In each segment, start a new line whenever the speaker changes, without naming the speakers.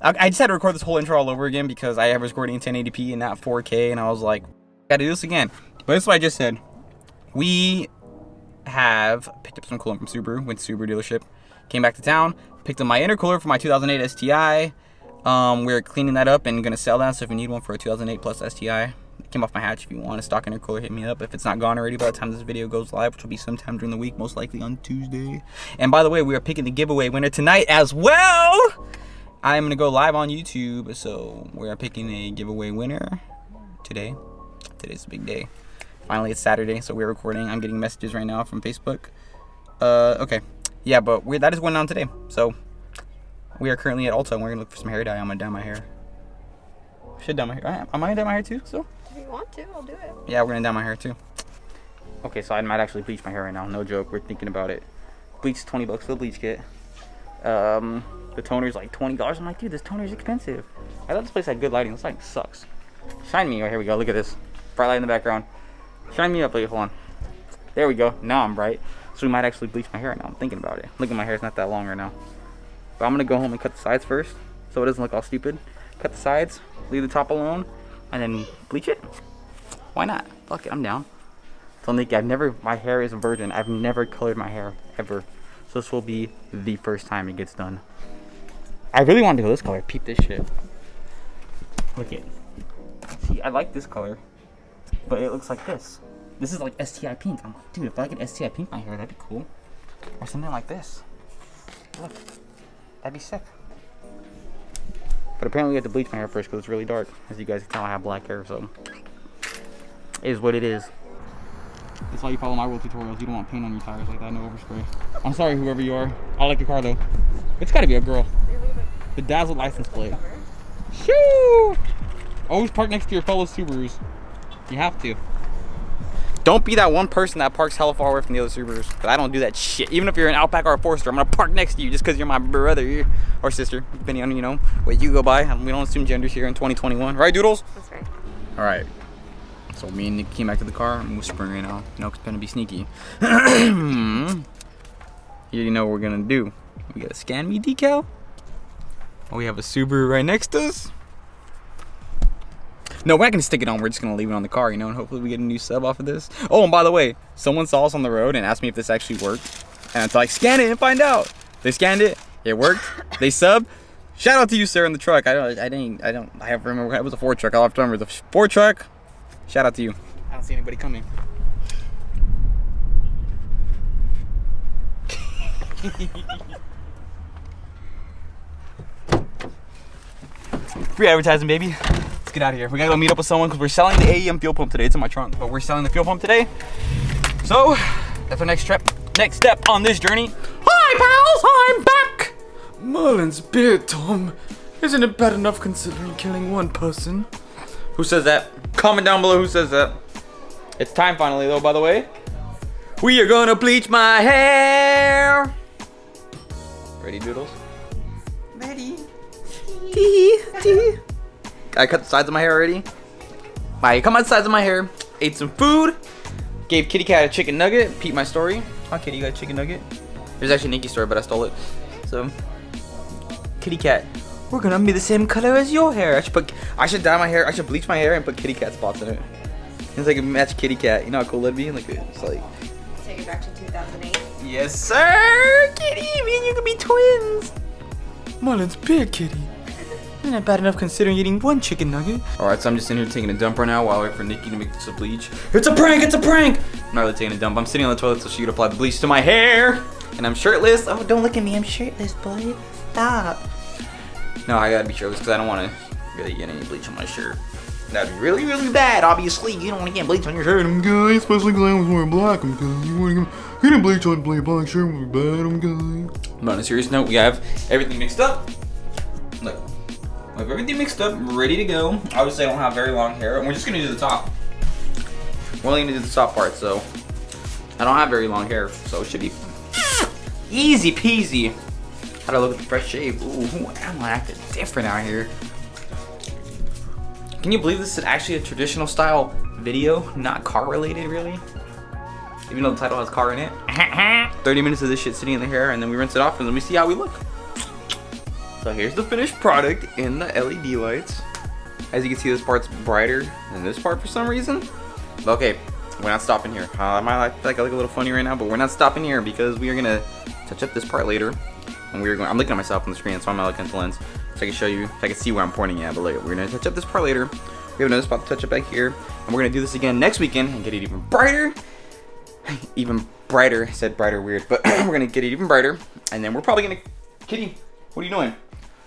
I just had to record this whole intro all over again because I was recording in 1080p and not 4K, and I was like, gotta do this again. But this is what I just said. We have picked up some coolant from Subaru, went to Subaru dealership, came back to town, picked up my intercooler for my 2008 STI. We're cleaning that up and gonna sell that, so if you need one for a 2008 plus STI, it came off my hatch. If you want a stock intercooler, hit me up. If it's not gone already by the time this video goes live, which will be sometime during the week, most likely on Tuesday. And by the way, we are picking the giveaway winner tonight as well. I'm gonna go live on YouTube, so we're picking a giveaway winner today. Today's a big day. Finally, it's Saturday, so we're recording. I'm getting messages right now from Facebook. Okay, yeah, but that is going on today. So we are currently at Ulta, and we're gonna look for some hair dye. I'm gonna dye my hair. Should dye my hair. Am I gonna dye my hair too? So
if you want to, I'll do it.
yeah, we're gonna dye my hair too. Okay, so I might actually bleach my hair right now. No joke. We're thinking about it. Bleach $20 for the bleach kit. The toner's like $20. I'm like, dude, this toner's expensive. I thought this place had good lighting. This lighting sucks. Shine me. Oh, here we go. Look at this. Bright light in the background. Shine me up. Wait, hold on. There we go. Now I'm bright. So we might actually bleach my hair right now. I'm thinking about it. Look at my hair. It's not that long right now. But I'm going to go home and cut the sides first, so it doesn't look all stupid. Cut the sides. Leave the top alone. And then bleach it. Why not? Fuck it. I'm down. So Nikki, my hair is a virgin. I've never colored my hair. Ever. So this will be the first time it gets done. I really wanted to go this color. Peep this shit. Look it. See, I like this color, but it looks like this. This is like STI pink. I'm like, dude, if I could STI pink my hair, that'd be cool. Or something like this. Look, that'd be sick. But apparently we have to bleach my hair first because it's really dark. As you guys can tell, I have black hair, so it is what it is. That's why you follow my rule tutorials. You don't want paint on your tires like that. No overspray. I'm sorry, whoever you are. I like your car though. It's gotta be a girl. Bedazzled license plate. Shoo! Always park next to your fellow Subarus. You have to. Don't be that one person that parks hella far away from the other Subarus. But I don't do that shit. Even if you're an Outback or a Forester, I'm gonna park next to you just because you're my brother or sister, depending on, you know, what you go by. We don't assume genders here in 2021. Right, Doodles?
That's right.
All right. So me and Nick came back to the car. I'm whispering right now. You know, it's gonna be sneaky. You know what we're gonna do. We got a Scan Me decal. Oh, we have a Subaru right next to us. No, we're not gonna stick it on. We're just gonna leave it on the car, you know, and hopefully we get a new sub off of this. Oh, and by the way, someone saw us on the road and asked me if this actually worked. And it's like, scan it and find out. They scanned it. It worked. They subbed. Shout out to you, sir, in the truck. I have to remember. It was a Ford truck. I'll have to remember the Ford truck. Shout out to you. I don't see anybody coming. Free advertising, baby. Let's get out of here. We gotta go meet up with someone because we're selling the AEM fuel pump today. It's in my trunk, but we're selling the fuel pump today. So that's our next step on this journey. Hi, pals, I'm back.
Merlin's beard, Tom. Isn't it bad enough considering killing one person?
Who says that? Comment down below who says that. It's time finally, though. By the way, we are gonna bleach my hair. Ready, Doodles? Ready. I cut the sides of my hair already. I cut my sides of my hair, ate some food, gave Kitty Cat a chicken nugget. Peep my story. Oh, Kitty, you got a chicken nugget? There's actually a Nikki story, but I stole it. So, Kitty Cat, we're gonna be the same color as your hair. I should dye my hair. I should bleach my hair and put Kitty Cat spots in it. It's like a match Kitty Cat. You know how cool that'd be? Like it's like.
Take it back to 2008.
Yes, sir. Kitty, me and you can be twins.
Merlin's beard, Kitty.
Not bad enough considering eating one chicken nugget. Alright, so I'm just in here taking a dump right now while I wait for Nikki to make this a bleach. It's a prank! It's a prank! I'm not really taking a dump. I'm sitting on the toilet so she could apply the bleach to my hair. And I'm shirtless. Oh, don't look at me. I'm shirtless, boy. Stop. No, I gotta be shirtless because I don't want to really get any bleach on my shirt. That'd be really, really bad. Obviously, you don't want to get bleach on your shirt.
I'm gay, especially because I was wearing black. I'm gay. You want to get bleach on a black shirt would be bad. I'm gay.
But on a serious note, we have everything mixed up. Look. We have everything mixed up, ready to go. Obviously, I don't have very long hair, and we're just gonna do the top. We're only gonna do the top part, so I don't have very long hair, so it should be easy peasy. How do I look at the fresh shave? Ooh, I'm acting different out here. Can you believe this is actually a traditional style video, not car related, really? Even though the title has car in it. 30 minutes of this shit sitting in the hair, and then we rinse it off, and then we see how we look. So here's the finished product in the LED lights. As you can see, this part's brighter than this part for some reason. But okay, we're not stopping here. I might feel like I look a little funny right now, but we're not stopping here because we are gonna touch up this part later. And we're going. I'm looking at myself on the screen, so I'm not looking at the lens, so I can show you, so I can see where I'm pointing at. But later, we're gonna touch up this part later. We have another spot to touch up back here, and we're gonna do this again next weekend and get it even brighter. Even brighter. I said brighter weird, but we're gonna get it even brighter, and then we're probably gonna. Kitty, what are you doing?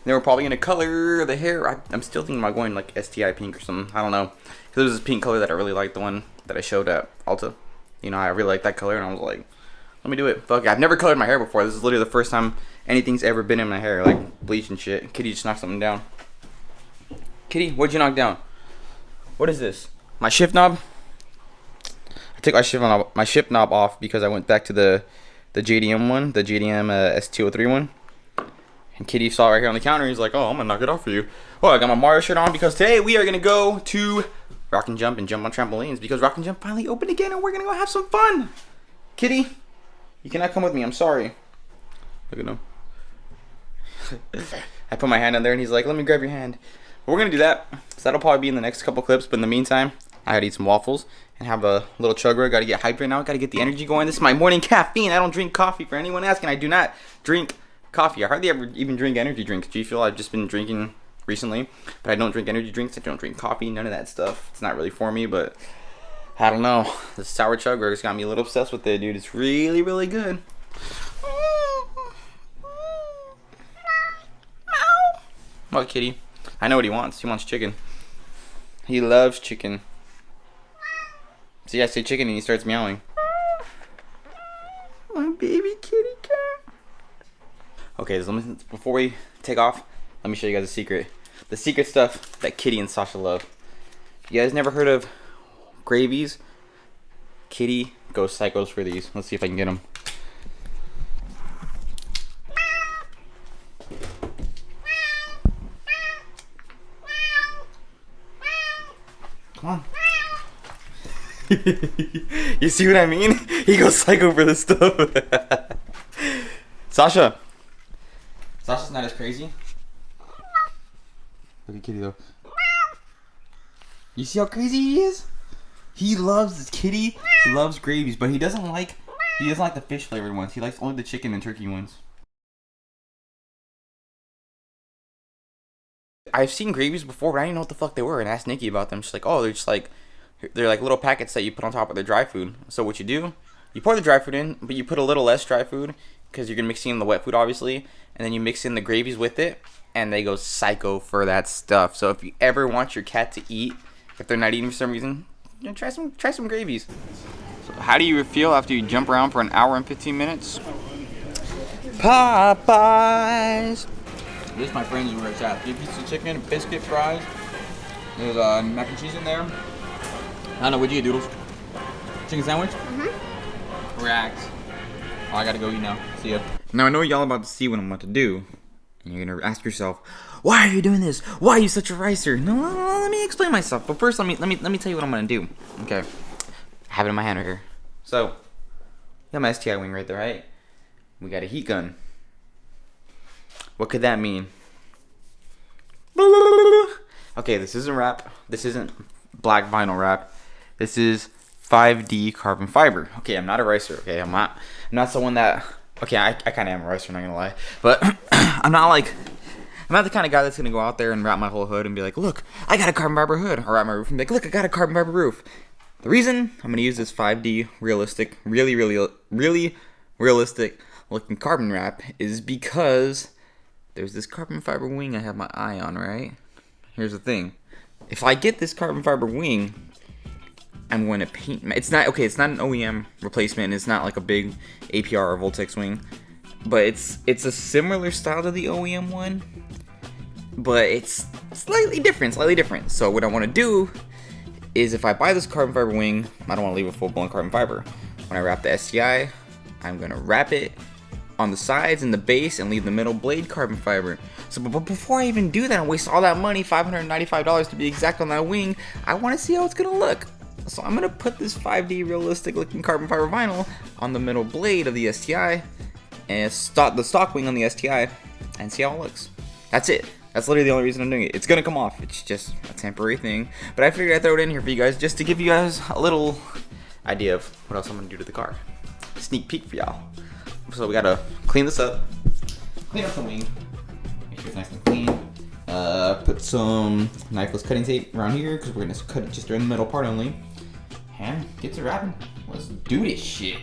Then we're probably gonna color the hair. I'm still thinking about going like STI pink or something. I don't know, because there's this pink color that I really like, the one that I showed at Ulta. You know, I really like that color, and I was like, let me do it. Fuck it. I've never colored my hair before. This is literally the first time anything's ever been in my hair, like bleach and shit. Kitty just knocked something down. Kitty, what'd you knock down? What is this? My shift knob? I took my shift knob off because I went back to the JDM one, the JDM S203 one. And Kitty saw it right here on the counter. He's like, oh, I'm gonna knock it off for you. Oh, I got my Mario shirt on because today we are gonna go to Rock and Jump and jump on trampolines because Rock and Jump finally opened again and we're gonna go have some fun. Kitty, you cannot come with me. I'm sorry. Look at him. I put my hand on there and he's like, let me grab your hand. But we're gonna do that. So that'll probably be in the next couple clips. But in the meantime, I gotta eat some waffles and have a little chug rug. Gotta get hyped right now. Gotta get the energy going. This is my morning caffeine. I don't drink coffee. For anyone asking, I do not drink coffee. I hardly ever even drink energy drinks. G Fuel, I've just been drinking recently, but I don't drink energy drinks. I don't drink coffee. None of that stuff. It's not really for me, but I don't know. The sour chug rug's got me a little obsessed with it, dude. It's really, really good. What, Kitty? I know what he wants. He wants chicken. He loves chicken. See, I say chicken and he starts meowing. My baby kitty cat. Okay, so before we take off, let me show you guys a secret. The secret stuff that Kitty and Sasha love. You guys never heard of gravies? Kitty goes psychos for these. Let's see if I can get them. Come on. You see what I mean? He goes psycho for this stuff. Sasha's not as crazy. Look at Kitty though. You see how crazy he is? He loves this. Kitty loves gravies, but he doesn't like the fish flavored ones. He likes only the chicken and turkey ones. I've seen gravies before, but I didn't know what the fuck they were, and I asked Nikki about them. She's like, oh, they're like little packets that you put on top of the dry food. So what you do, you pour the dry food in, but you put a little less dry food because you're gonna mix in the wet food, obviously, and then you mix in the gravies with it, and they go psycho for that stuff. So if you ever want your cat to eat, if they're not eating for some reason, you know, try some gravies. So how do you feel after you jump around for an hour and 15 minutes? Popeyes. This, my friends, is where it's at. 3 pieces of chicken, biscuit, fries. There's mac and cheese in there. I don't know, what'd you get, Doodles? Chicken sandwich? Mm-hmm. Racked. Oh, I gotta go eat now. See ya. Now, I know y'all about to see what I'm about to do. And you're gonna ask yourself, why are you doing this? Why are you such a ricer? No, let me explain myself. But first, let me tell you what I'm gonna do. Okay. I have it in my hand right here. So, got my STI wing right there, right? We got a heat gun. What could that mean? Okay, this isn't wrap. This isn't black vinyl wrap. This is 5D carbon fiber. Okay, I'm not a ricer. Okay, I'm not someone that. Okay, I kind of am a ricer, not gonna lie. But I'm not the kind of guy that's gonna go out there and wrap my whole hood and be like, look, I got a carbon fiber hood. Or wrap my roof and be like, look, I got a carbon fiber roof. The reason I'm gonna use this 5D realistic, really realistic looking carbon wrap is because there's this carbon fiber wing I have my eye on, right? Here's the thing. If I get this carbon fiber wing, I'm going to paint. It's not an OEM replacement. It's not like a big APR or Voltex wing, but it's a similar style to the OEM one, but it's slightly different. So what I want to do is, if I buy this carbon fiber wing, I don't want to leave a full-blown carbon fiber. When I wrap the STI, I'm gonna wrap it on the sides and the base and leave the middle blade carbon fiber. So but before I even do that and waste all that money, $595 to be exact, on that wing, I want to see how it's gonna look. So I'm gonna put this 5D realistic looking carbon fiber vinyl on the middle blade of the STI and the stock wing on the STI and see how it looks.
That's it. That's literally the only reason I'm doing it. It's gonna come off. It's just a temporary thing. But I figured I'd throw it in here for you guys just to give you guys a little idea of what else I'm gonna do to the car. Sneak peek for y'all. So we gotta clean this up. Clean up the wing. Make sure it's nice and clean. Put some knifeless cutting tape around here because we're gonna cut it just during the middle part only. And get to wrapping. Let's do this shit.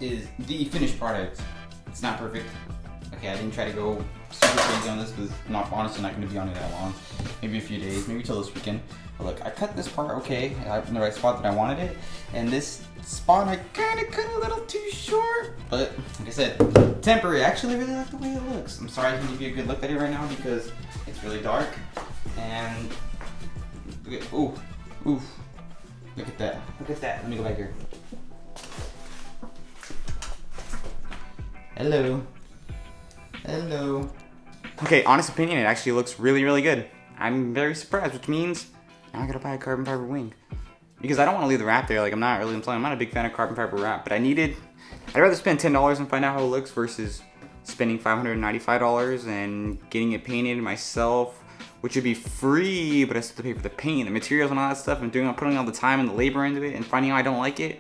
Is the finished product. It's not perfect. Okay, I didn't try to go super crazy on this because I'm honestly not going to be on it that long. Maybe a few days, maybe till this weekend. But look, I cut this part okay, in the right spot that I wanted it. And this spot I kind of cut a little too short. But like I said, temporary. I actually really like the way it looks. I'm sorry I can't give you a good look at it right now because it's really dark. And ooh, ooh, look at that. Look at that. Let me go back here. Hello. Hello. Okay, honest opinion, it actually looks really, really good. I'm very surprised, which means now I gotta buy a carbon fiber wing. Because I don't want to leave the wrap there, like I'm not a big fan of carbon fiber wrap, but I'd rather spend $10 and find out how it looks versus spending $595 and getting it painted myself, which would be free, but I still have to pay for the paint, the materials and all that stuff, and putting all the time and the labor into it and finding out I don't like it.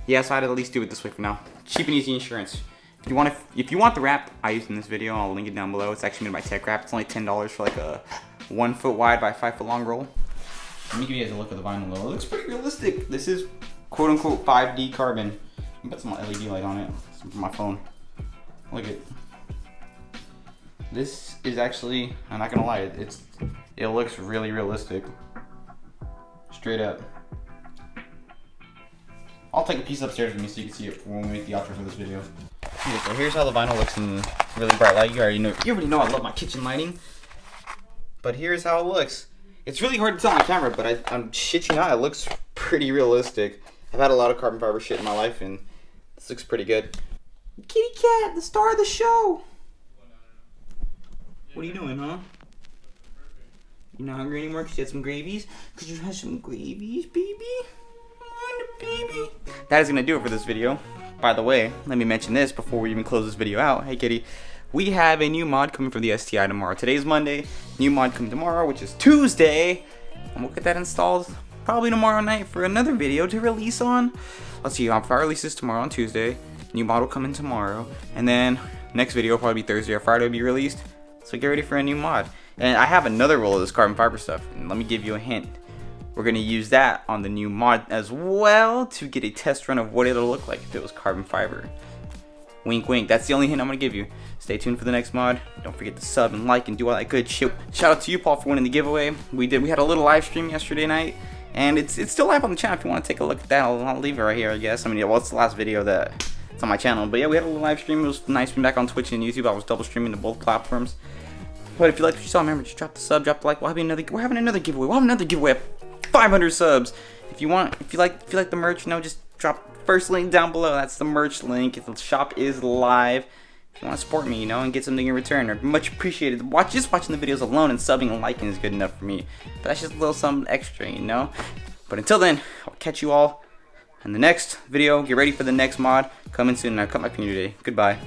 Yeah, so I'd at least do it this way for now. Cheap and easy insurance. If you want the wrap I used in this video, I'll link it down below. It's actually made by Tech Wrap. It's only $10 for like a 1 foot wide by 5 foot long roll. Let me give you guys a look at the vinyl though. It looks pretty realistic. This is quote unquote 5D carbon. I put some LED light on it. Some from my phone. Look at this is actually, I'm not gonna lie, it looks really realistic. Straight up. I'll take a piece upstairs with me so you can see it when we make the outro for this video. Okay, so here's how the vinyl looks in really bright light. You already know I love my kitchen lighting. But here's how it looks. It's really hard to tell on camera, but I'm shit you not, it looks pretty realistic. I've had a lot of carbon fiber shit in my life, and this looks pretty good. Kitty cat, the star of the show. What are you doing, huh? You not hungry anymore because you had some gravies? Because you had some gravies, baby? Baby. That is going to do it for this video. By the way, let me mention this before we even close this video out. Hey kitty, we have a new mod coming from the STI tomorrow. Today's Monday, new mod coming tomorrow, which is Tuesday. And we'll get that installed probably tomorrow night for another video to release on. Let's see, if I release this tomorrow on Tuesday, new mod will come in tomorrow. And then next video will probably be Thursday or Friday will be released. So get ready for a new mod. And I have another roll of this carbon fiber stuff. And let me give you a hint. We're going to use that on the new mod as well to get a test run of what it'll look like if it was carbon fiber. Wink, wink. That's the only hint I'm going to give you. Stay tuned for the next mod. Don't forget to sub and like and do all that good shit. Shout out to you, Paul, for winning the giveaway. We had a little live stream yesterday night, and it's still live on the channel if you want to take a look at that. I'll leave it right here, I guess. I mean, well, it's the last video that's on my channel. But yeah, we had a little live stream. It was nice being back on Twitch and YouTube. I was double streaming to both platforms. But if you liked what you saw, remember, just drop the sub, drop the like. We're having another giveaway. We'll have another giveaway. 500 subs. If you like the merch, just drop first link down below. That's the merch link. The shop is live. If you want to support me, and get something in return, or much appreciated. Just watching the videos alone and subbing and liking is good enough for me. But that's just a little something extra, But until then, I'll catch you all in the next video. Get ready for the next mod coming soon. I cut my finger today. Goodbye.